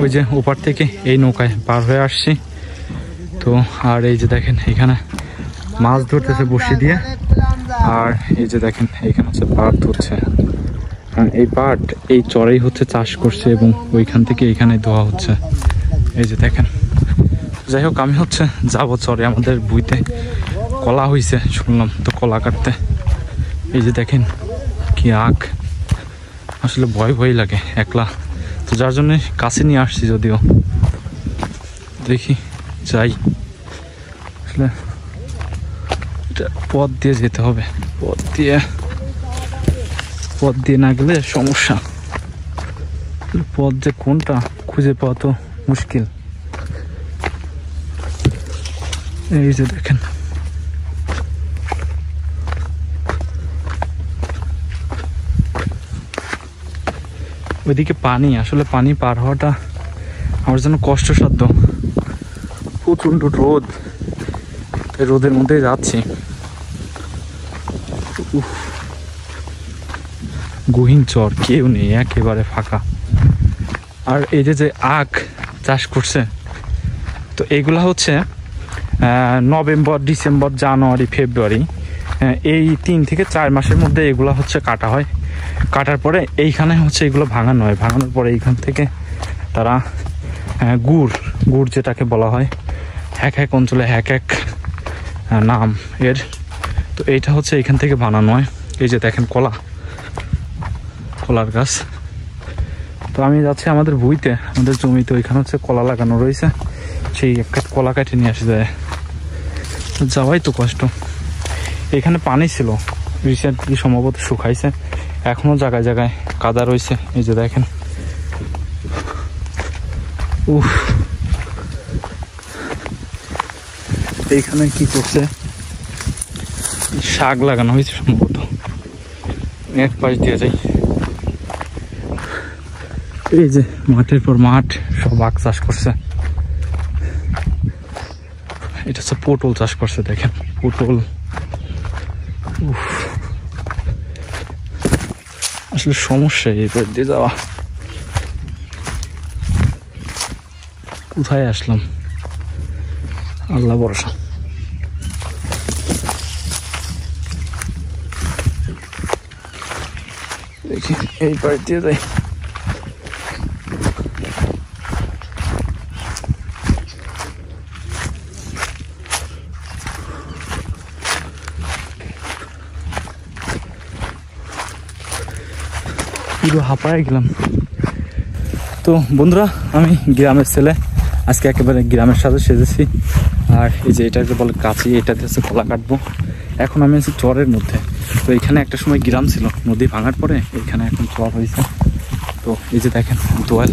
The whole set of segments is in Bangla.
ওই যে ওপার থেকে এই নৌকায় পার হয়ে আসছি। তো আর এই যে দেখেন এখানে মাছ ধরতেছে বসি দিয়ে। আর এই যে দেখেন এখানে হচ্ছে পাট ধরছে। এই পাট এই চরেই হচ্ছে চাষ করছে এবং ওইখান থেকে এখানে ধোয়া হচ্ছে। এই যে দেখেন, যাই হোক আমি হচ্ছে যাবো চরে, আমাদের বুইতে কলা হয়েছে শুনলাম, তো কলা কাটতে। এই যে দেখেন কি আগ, আসলে ভয় ভয় লাগে একলা, তো যার জন্য কাছে নিয়ে আসছি। যদিও দেখি যাই, আসলে এটা পথ দিয়ে যেতে হবে, পথ দিয়ে না গেলে সমস্যা। পথ যে কোনটা খুঁজে পাওয়া তো মুশকিল। এই যে দেখেন ওইদিকে পানি, আসলে পানি পার হওয়াটা আমার জন্য কষ্টসাধ্য। প্রচণ্ড রোদ, রোদের মধ্যে যাচ্ছি। গহীন চর, কেউ নেই, একেবারে ফাঁকা। আর এই যে আখ চাষ করছে, তো এইগুলা হচ্ছে নভেম্বর, ডিসেম্বর, জানুয়ারি, ফেব্রুয়ারি, এই 3 থেকে 4 মাসের মধ্যে এগুলা হচ্ছে কাটা হয়। কাটার পরে এইখানে হচ্ছে এগুলো ভাঙানো হয়। ভাঙানোর পরে এইখান থেকে তারা গুড় যেটাকে বলা হয়, এক এক অঞ্চলে এক এক নাম এর, তো এইটা হচ্ছে এইখান থেকে বানানো হয়। এই যে দেখেন কলার গাছ। তো আমি যাচ্ছি আমাদের বুইতে, আমাদের জমিতে, ওইখানে হচ্ছে কলা লাগানো রয়েছে। সেই একটা কলা কাটে নিয়ে আসে যায়, যাওয়াই তো কষ্ট। এখানে পানি ছিল, রিসেন্টলি সম্ভবত শুকাইছে, এখনো জায়গায় জায়গায় কাদা রয়েছে। এই যে দেখেন, এইখানে কি করছে, শাক লাগানো হয়েছে সম্ভবত। এক পাশ দিয়ে যাই, এই যে মাঠের পর মাঠ, সব আখ চাষ করছে। এটা হচ্ছে পটল চাষ করছে, দেখেন পটল। আসলে সমস্যা এই দিয়ে যাওয়া। কোথায় আসলাম, আল্লাহ ভরসা। দেখি এই পাশ দিয়ে যাই। পুরো হাঁপায় গেলাম। তো বন্ধুরা, আমি গ্রামের ছেলে, আজকে একেবারে গ্রামের সাথে সেজেছি। আর এই যে এটাকে বলে কাঁচি, এটাতে হচ্ছে কলা কাটবো। এখন আমি আছি চরের মধ্যে। তো এখানে একটা সময় গ্রাম ছিল, নদী ভাঙার পরে এখানে এখন চর হয়েছে। তো এই যে দেখেন দোয়াল,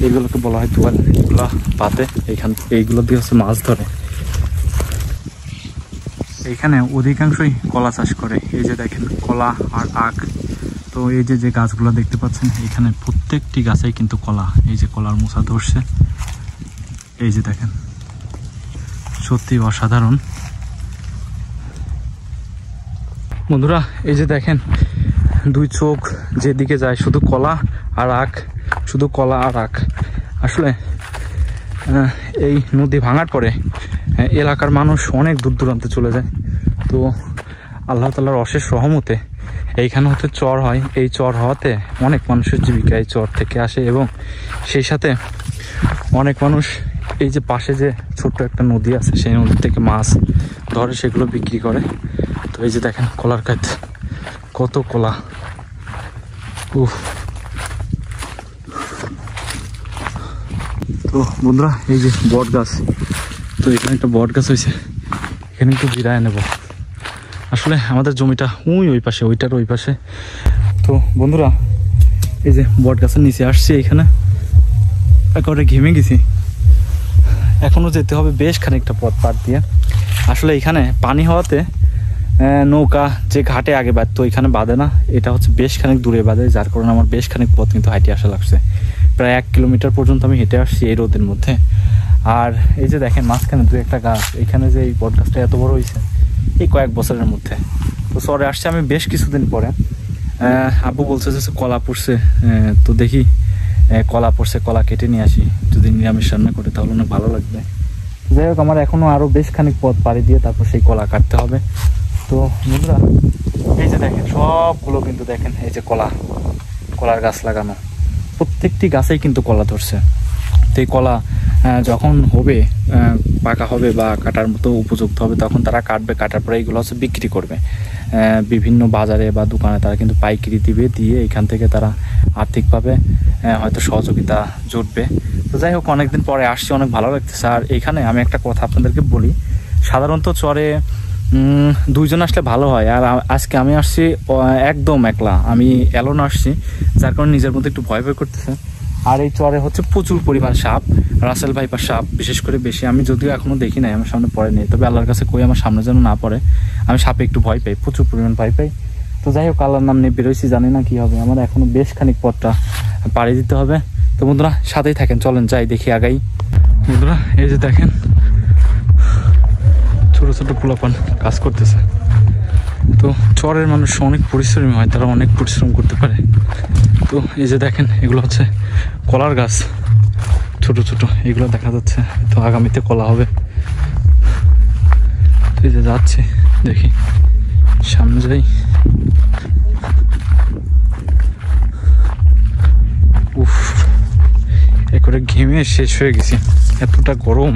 এইগুলোকে বলা হয় দোয়াল। এগুলো পাতে, এইগুলো দিয়ে হচ্ছে মাছ ধরে। এইখানে অধিকাংশই কলা চাষ করে। এই যে দেখেন কলা আর আখ। তো এই যে গাছগুলো দেখতে পাচ্ছেন, এখানে প্রত্যেকটি গাছেই কিন্তু কলা। এই যে কলার মোচা ধরছে, এই যে দেখেন, সত্যি অসাধারণ। বন্ধুরা এই যে দেখেন, দুই চোখ যেদিকে যায় শুধু কলা আর আখ, শুধু কলা আর আখ। আসলে এই নদী ভাঙার পরে এলাকার মানুষ অনেক দূর দূরান্তে চলে যায়। তো আল্লাহ তাআলার অশেষ রহমতে এইখানে হচ্ছে চর হয়। এই চর হওয়াতে অনেক মানুষের জীবিকা এই চর থেকে আসে, এবং সেই সাথে অনেক মানুষ এই যে পাশে যে ছোট্ট একটা নদী আছে, সেই নদী থেকে মাছ ধরে, সেগুলো বিক্রি করে। তো এই যে দেখেন কলার ক্ষেত, কত কলা। তো বন্ধুরা এই যে বট গাছ, তো এখানে একটা বট গাছ হয়েছে, এখানে একটু জিরায় নেব। আসলে আমাদের জমিটা ওই পাশে, ওইটার ওই পাশে। তো বন্ধুরা এই যে বট গাছের নিচে আসছি, এইখানে একেবারে ঘেমে গেছি। এখনো যেতে হবে বেশ খানিকটা পথ পার দিয়ে। আসলে এখানে পানি হওয়াতে নৌকা যে ঘাটে আগে বাঁধতো এখানে বাঁধে না, এটা হচ্ছে বেশ খানিক দূরে বাঁধে, যার কারণে আমার বেশ খানিক পথ কিন্তু হাঁটে আসা লাগছে। প্রায় 1 কিলোমিটার পর্যন্ত আমি হেঁটে আসছি এই রোদের মধ্যে। আর এই যে দেখেন মাঝখানে 2-1টা গাছ, এখানে যে এই বট গাছটা এত বড় হয়েছে এই কয়েক বছরের মধ্যে। তো চরে আসছে আমি বেশ কিছুদিন পরে। আব্বু বলছে যে কলা পড়ছে, তো দেখি কলা পড়ছে, কলা কেটে নিয়ে আসি, যদি নিরামিষ রান্না করে তাহলে অনেক ভালো লাগবে। যাই হোক, আমার এখনও আরও বেশ খানিক পথ পাড়ি দিয়ে তারপর সেই কলা কাটতে হবে। তো বন্ধুরা এই যে দেখেন সবগুলো কিন্তু দেখেন এই যে কলার গাছ লাগানো, প্রত্যেকটি গাছেই কিন্তু কলা ধরছে। তো এই কলা যখন হবে, পাকা হবে বা কাটার মতো উপযুক্ত হবে, তখন তারা কাটবে, কাটার পরে এইগুলো হচ্ছে বিক্রি করবে বিভিন্ন বাজারে বা দোকানে। তারা কিন্তু পাইকারি দিবে, দিয়ে এখান থেকে তারা আর্থিকভাবে হয়তো সহযোগিতা জুটবে। তো যাই হোক, অনেকদিন পরে আসছি, অনেক ভালো লাগতেছে। আর এইখানে আমি একটা কথা আপনাদেরকে বলি, সাধারণত চরে দুইজন আসলে ভালো হয়, আর আজকে আমি আসছি একদম একলা, আমি এলোন আসছি, যার কারণে নিজের মধ্যে একটু ভয় করতেছে। আর এই চরে হচ্ছে প্রচুর পরিমাণ সাপ, রাসেল ভাইপার সাপ বিশেষ করে বেশি। আমি যদিও এখনো দেখি নাই, আমার সামনে পড়ে নেই, তবে আল্লাহর কাছে কই আমার সামনে যেন না পড়ে। আমি সাপে একটু ভয় পাই, প্রচুর পরিমাণ ভয় পাই। তো যাই হোক, আল্লাহর নাম নিয়ে বেরোইছি, জানি না কি হবে, আমার এখনো বেশ খানিক পথটা পাড়ি দিতে হবে। তো বন্ধুরা সাথেই থাকেন, চলেন যাই, দেখি আগাই। বন্ধুরা এই যে দেখেন ছোট ছোট পোলাপান কাজ করতেছে। তো চরের মানুষ অনেক পরিশ্রমী হয়, তারা অনেক পরিশ্রম করতে পারে। তো এই যে দেখেন এগুলো হচ্ছে কলার গাছ, ছোট ছোট এগুলো দেখা যাচ্ছে, তো আগামীতে কলা হবে। তো এই যে যাচ্ছে, দেখি সামনে যাই। উফ, একবারে ঘেমে শেষ হয়ে গেছি, এতটা গরম।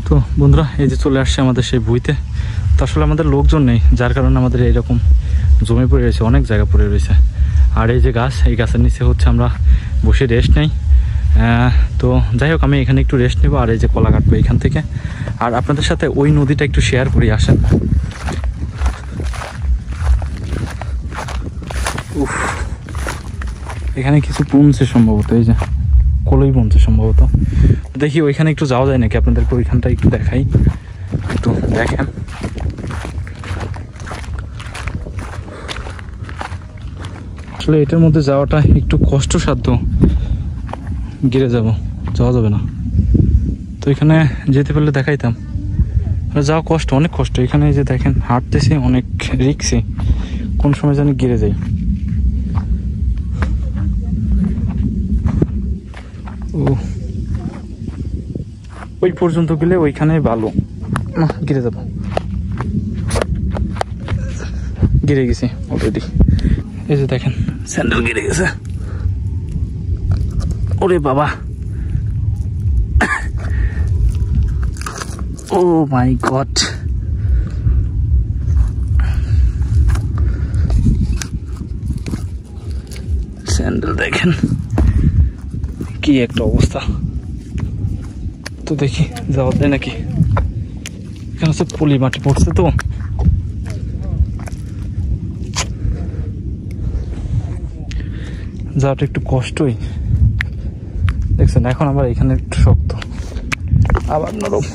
তো বন্ধুরা এই যে চলে আসছে আমাদের সেই ভুঁইতে। তো আসলে আমাদের লোকজন নেই, যার কারণে আমাদের এইরকম জমে পড়ে রয়েছে, অনেক জায়গা পড়ে রয়েছে। আর এই যে গাছ, এই গাছের নিচে হচ্ছে আমরা বসে রেস্ট নেই। তো যাই হোক, আমি এখানে একটু রেস্ট নেব, আর এই যে কলা কাটবো এখান থেকে। আর আপনাদের সাথে ওই নদীটা একটু শেয়ার করি, আসেন। উফ, এখানে কিছু পৌঁছে সম্ভবত, এই যে কলই পৌঁছে সম্ভবত। দেখি ওইখানে একটু যাওয়া যায় নাকি, আপনাদেরকে ওইখানটা একটু দেখাই। তো দেখেন আসলে এটার মধ্যে যাওয়াটা একটু কষ্টসাধ্য, গিরে যাওয়া যাবে না। তো এখানে যেতে পারলে দেখাইতাম, যাওয়া কষ্ট, অনেক কষ্ট। এখানে যে দেখেন হাঁটতেছি, অনেক রিক্সি, কোন সময় জানি গিরে যাই। ওই পর্যন্ত গেলে ওইখানে ভালো, না গিরে যাবো, গিরে গেছি অলরেডি। এই যে দেখেন স্যান্ডেল গিরে গেছে, ওরে বাবা, ও মাই গড। স্যান্ডেল দেখেন কি একটা অবস্থা। তো দেখি যাওয়া যায় নাকি, এখানে হচ্ছে পলি মাটি পড়ছে, তো যাওয়াটা একটু কষ্টই। দেখছেন এখন আবার এখানে একটু শক্ত, আবার নরম।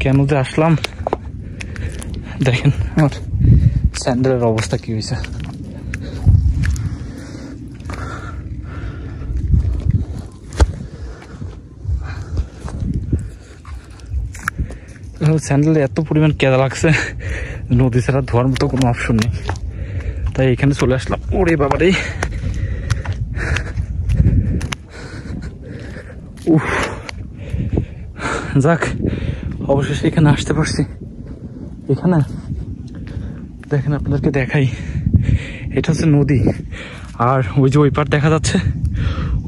কেন যে আসলাম, দেখেন আমার স্যান্ডেলের অবস্থা কি হয়েছে। স্যান্ডেলে এত পরিমাণ কেদা লাগছে, নদী ছাড়া ধোয়ার মতো কোনো অপশন নেই, তাই এখানে চলে আসলাম। ওরে বাবারে, উফ, যাক অবশেষে এখানে আসতে পারছি। এখানে দেখেন আপনাদেরকে দেখাই, এটা হচ্ছে নদী, আর ওই যে ওই পার দেখা যাচ্ছে,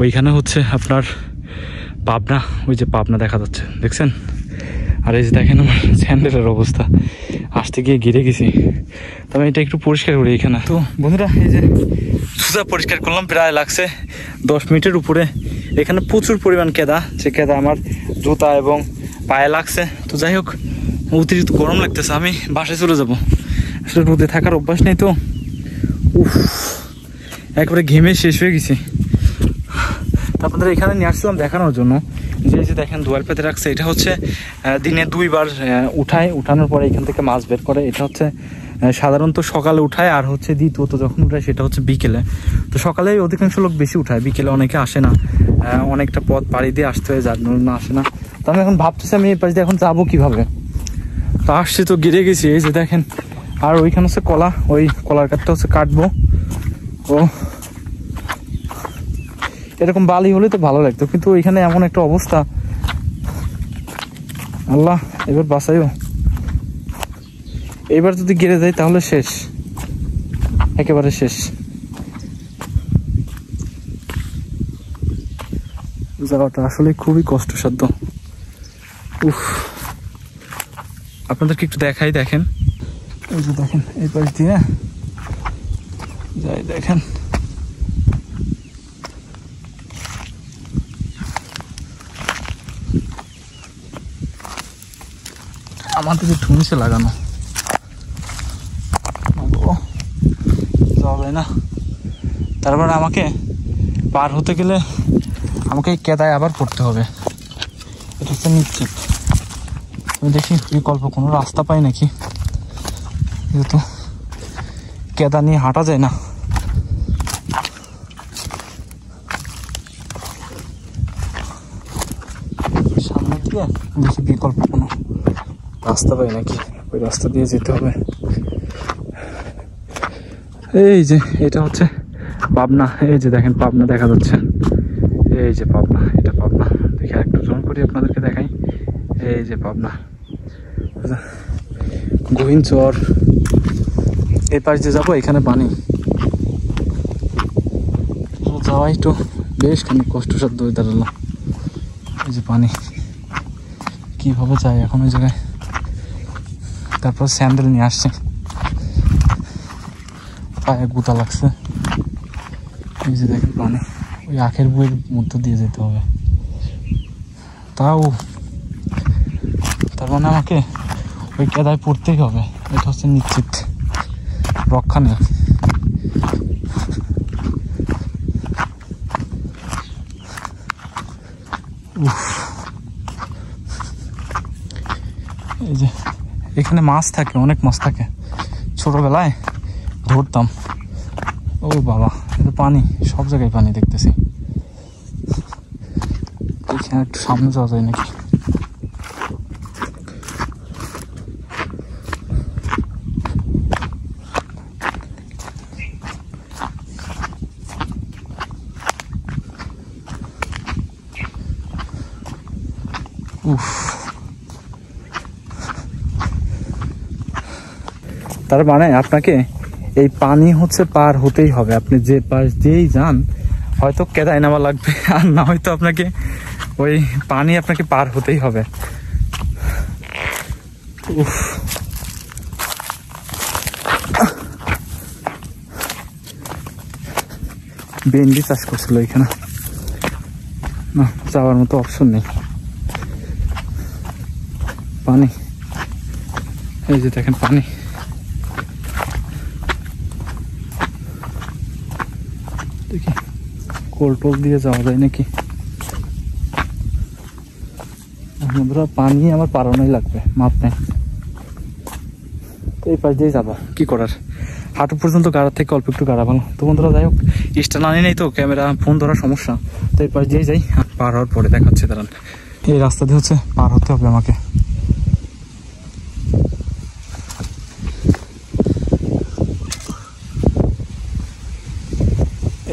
ওইখানে হচ্ছে আপনার পাবনা, ওই যে পাবনা দেখা যাচ্ছে, দেখছেন। আর এই যে দেখেন আমার স্যান্ডেলের অবস্থা, আসতে গিয়ে গিরে গেছি। তবে এটা একটু পরিষ্কার করি এখানে। তো বন্ধুরা এই যে জুতা পরিষ্কার করলাম, প্রায় লাগছে 10 মিনিটের উপরে। এখানে প্রচুর পরিমাণ কেদা, যে কেদা আমার জুতা এবং পায়ে লাগছে। তো যাই হোক, অতিরিক্ত গরম লাগতেছে, আমি বাসায় চলে যাব, আসলে রোদে থাকার অভ্যাস নেই। তো উফ, একবারে ঘেমে শেষ হয়ে গেছি। আপনাদের এখানে নিয়ে আসছিলাম দেখানোর জন্য, যে দেখেন দুয়ার পেতে রাখছে, এটা হচ্ছে দিনে 2 বার উঠানোর পরে এখান থেকে মাছ বের করে। এটা হচ্ছে সাধারণত সকালে উঠায়, আর হচ্ছে দ্বিতীয়ত যখন উঠায় সেটা হচ্ছে বিকেলে। তো সকালে অধিকাংশ লোক বেশি উঠায়, বিকেলে অনেকে আসে না, অনেকটা পথ পাড়ি দিয়ে আসতে হয়, যার জন্য আসে না। তো আমি এখন ভাবতেছি আমি এই পাশ দিয়ে এখন যাবো কিভাবে। তো আসছি তো গিরে গেছি, এই যে দেখেন। আর ওইখানে হচ্ছে কলা, ওই কলার কাঠটা হচ্ছে কাটবো। ও এরকম বালি হলে তো ভালো লাগতো, কিন্তু ওইখানে এমন একটা অবস্থা, আল্লাহ এবার বাঁচাইও। এবার যদি গিরে যাই তাহলে শেষ, একেবারে শেষ। যাওয়াটা আসলে খুবই কষ্টসাধ্য। উফ, আপনাদেরকে একটু দেখাই, দেখেন এই যে দেখেন এই পাশ দিয়ে যাই, দেখেন আমাদের যে ঠুনছে লাগানো, যাওয়া যায় না। তারপরে আমাকে পার হতে গেলে আমাকে এই কেদায় আবার পড়তে হবে, এটা হচ্ছে নিশ্চিত। আমি দেখি বিকল্প কোনো রাস্তা পাই নাকি, যেহেতু কেদা নিয়ে হাঁটা যায় না। সামনে দিয়ে দেখি বিকল্প কোনো রাস্তা পাই নাকি, ওই রাস্তা দিয়ে যেতে হবে। এই যে এটা হচ্ছে পাবনা, এই যে দেখেন পাবনা দেখা যাচ্ছে, এই যে পাবনা, এটা পাবনা। দেখি একটু জোন করি আপনাদেরকে দেখাই, এই যে পাবনা গহীন চর। এই পাশ দিয়ে যাবো, এখানে পানি, যাওয়াই তো বেশ খানিক কষ্টসাধ্য হয়ে দাঁড়ালো। এই যে পানি, কিভাবে যাই এখন ওই জায়গায়। তারপর স্যান্ডেল নিয়ে আসছে, পায়ে গুতা লাগছে। এই যে দেখেন পানি, ওই আখের বইয়ের মধ্যে দিয়ে যেতে হবে। তাও তার মানে আমাকে ওই কেদায় পড়তেই হবে, এটা হচ্ছে নিশ্চিত, রক্ষা নেই। এই যে এখানে মাছ থাকে, অনেক মাছ থাকে, ছোটবেলায় ধরতাম। ও বাবা, এটা পানি, সব জায়গায় পানি দেখতেছি। এখানে একটু সামনে যাওয়া যায় নাকি? উফ, তার মানে আপনাকে এই পানি হচ্ছে পার হতেই হবে। আপনি যে পাশ দিয়েই যান, হয়তো কেদায় নামা লাগবে, আর না হয়তো আপনাকে ওই পানি আপনাকে পার হতেই হবে। উফ, ভেন্ডি চাষ করছিল এখানে, না যাওয়ার মতো অপশন নেই। পানি, এই যে দেখেন পানি। দেখি কোল দিয়ে যাওয়া যায় নাকি। বন্ধুরা পানি আমার পারানোই লাগবে, মাপ নেই। তো এই পাশ দিয়ে যাবো, কি করার, হাঁটু পর্যন্ত গাড়ার থেকে অল্প একটু গাড়া ভালো। তো বন্ধুরা যাই হোক, স্ট্যান্ড আনি নেই তো, ক্যামেরা ফোন ধরার সমস্যা। তো এই পাশ দিয়ে যাই, পার হওয়ার পরে দেখাচ্ছে দাঁড়ান। এই রাস্তা দিয়ে হচ্ছে পার হতে হবে আমাকে।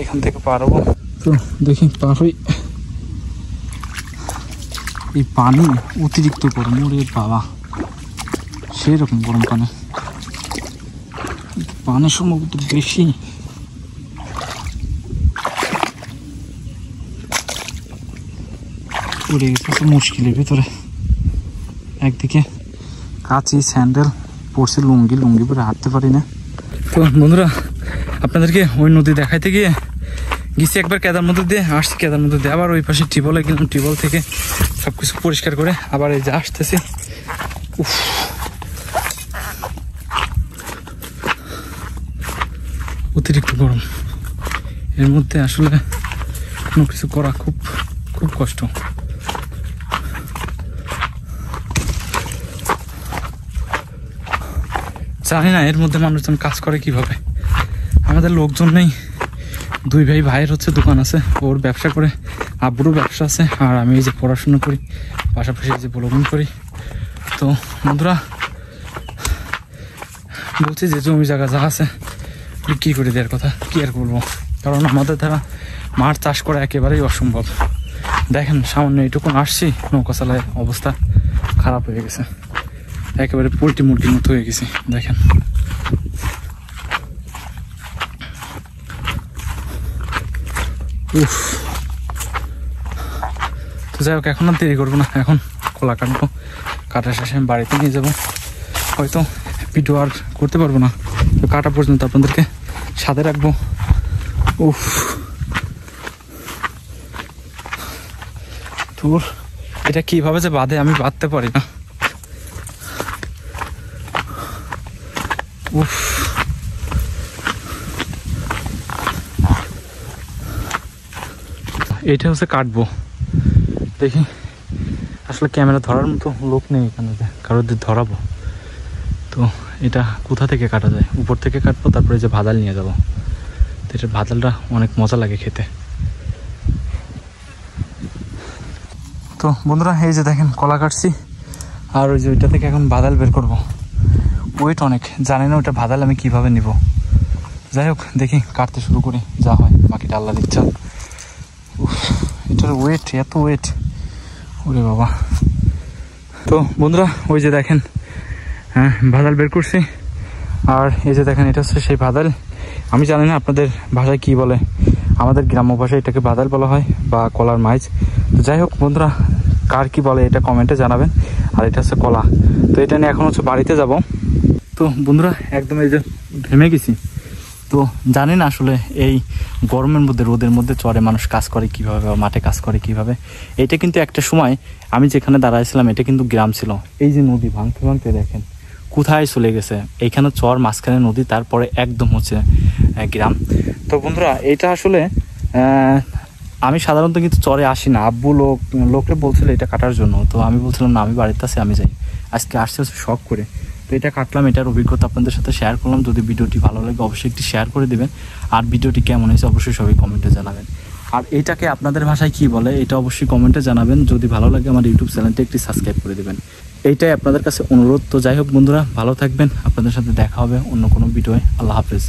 এখান থেকে পার হবো, তো দেখি পার হই। এই পানি অতিরিক্ত গরম, ওরে বাবা, সেই রকম গরম পানি, পানি সম্ভবত বেশি। পড়ে গেছে মুশকিলের ভিতরে। একদিকে কাঁচি, স্যান্ডেল পরছে, লুঙ্গি পরে হাঁটতে পারি না। তো বন্ধুরা, আপনাদেরকে ওই নদী দেখাইতে গিয়ে গেছি একবার কেদার মধ্যে দিয়ে, আসছি কেদার মধ্যে দিয়ে, আবার ওই পাশে টিউবওয়েলে গেলাম, টিউবওয়েল থেকে সবকিছু পরিষ্কার করে আবার এই যে আসতেছি। উফ, অতিরিক্ত গরম, এর মধ্যে আসলে কোনো কিছু করা খুব খুব কষ্ট। জানি না এর মধ্যে মানুষজন কাজ করে কিভাবে। আমাদের লোকজন নেই, 2 ভাইয়ের হচ্ছে দোকান আছে, ওর ব্যবসা করে, আব্বুরও ব্যবসা আছে, আর আমি এই যে পড়াশোনা করি, পাশাপাশি এই যে ব্লগিং করি। তো বন্ধুরা বলছি যে জমি জায়গা যা আছে বিক্রি করে দেওয়ার কথা, কি আর বলবো, কারণ আমাদের দ্বারা মাঠ চাষ করা একেবারেই অসম্ভব। দেখেন সামান্য এইটুকুন আসছি, নৌকা চালায় অবস্থা খারাপ হয়ে গেছে, একেবারে পোল্ট্রি মুরগির মতো হয়ে গেছে। দেখেন উফ। তো যাই হোক, এখন আর দেরি করবো না, এখন কলা কাটবো, কাটার শেষে আমি বাড়িতে নিয়ে যাবো। হয়তো ভিডিও আর করতে পারবো না, তো কাটা পর্যন্ত আপনাদেরকে সাথে রাখবো। উফ, তোর এটা কিভাবে যে বাঁধে আমি বাঁধতে পারি না। উফ, এটা হচ্ছে কাটবো, দেখি আসলে ক্যামেরা ধরার মতো লোক নেই এখানে, কারোর ধরাবো। তো এটা কোথা থেকে কাটা যায়, উপর থেকে কাটবো, তারপরে যে ভাদাল নিয়ে যাবো। তো এটার ভাদালটা অনেক মজা লাগে খেতে। তো বন্ধুরা এই যে দেখেন কলা কাটছি, আর ওই যে ওইটা থেকে এখন ভাদাল বের করবো। ওয়েট অনেক, জানি না ওটা ভাদাল আমি কিভাবে নিব। যাই হোক দেখি কাটতে শুরু করি, যা হয় বাকিটা আল্লাহর ইচ্ছা। এটার ওয়েট, এত ওয়েট, ওরে বাবা। তো বন্ধুরা ওই যে দেখেন, হ্যাঁ ভাদাল বের করছি, আর এই যে দেখেন এটা হচ্ছে সেই ভাদাল। আমি জানি না আপনাদের ভাষায় কি বলে, আমাদের গ্রাম্য ভাষায় এটাকে ভাদাল বলা হয় বা কলার মাইজ। তো যাই হোক বন্ধুরা, কার কি বলে এটা কমেন্টে জানাবেন। আর এটা হচ্ছে কলা। তো এটা নিয়ে এখন হচ্ছে বাড়িতে যাব। তো বন্ধুরা একদম এই যে ঘেমে গেছি। তো জানি না আসলে এই গরমের মধ্যে, রোদের মধ্যে চরে মানুষ কাজ করে কিভাবে, বা মাঠে কাজ করে কিভাবে। এটা কিন্তু একটা সময় আমি যেখানে দাঁড়াইছিলাম এটা কিন্তু গ্রাম ছিল। এই যে নদী ভাঙতে ভাঙতে দেখেন কোথায় চলে গেছে, এইখানে চর, মাঝখানে নদী, তারপরে একদম হচ্ছে গ্রাম। তো বন্ধুরা এটা আসলে আমি সাধারণত কিন্তু চরে আসি না, আব্বু লোকরে বলছিল এটা কাটার জন্য। তো আমি বলছিলাম না, আমি বাড়িতে আছি, আমি যাই। আজকে আসছে হচ্ছে শখ করে। তো এটা কাটলাম, এটার অভিজ্ঞতা আপনাদের সাথে শেয়ার করলাম। যদি ভিডিওটি ভালো লাগে অবশ্যই একটি শেয়ার করে দেবেন, আর ভিডিওটি কেমন হয়েছে অবশ্যই সবাই কমেন্টে জানাবেন। আর এইটাকে আপনাদের ভাষায় কি বলে এটা অবশ্যই কমেন্টে জানাবেন। যদি ভালো লাগে আমার ইউটিউব চ্যানেলটি একটি সাবস্ক্রাইব করে দেবেন, এইটাই আপনাদের কাছে অনুরোধ। তো যাই হোক বন্ধুরা ভালো থাকবেন, আপনাদের সাথে দেখা হবে অন্য কোনো ভিডিওয়ে। আল্লাহ হাফেজ।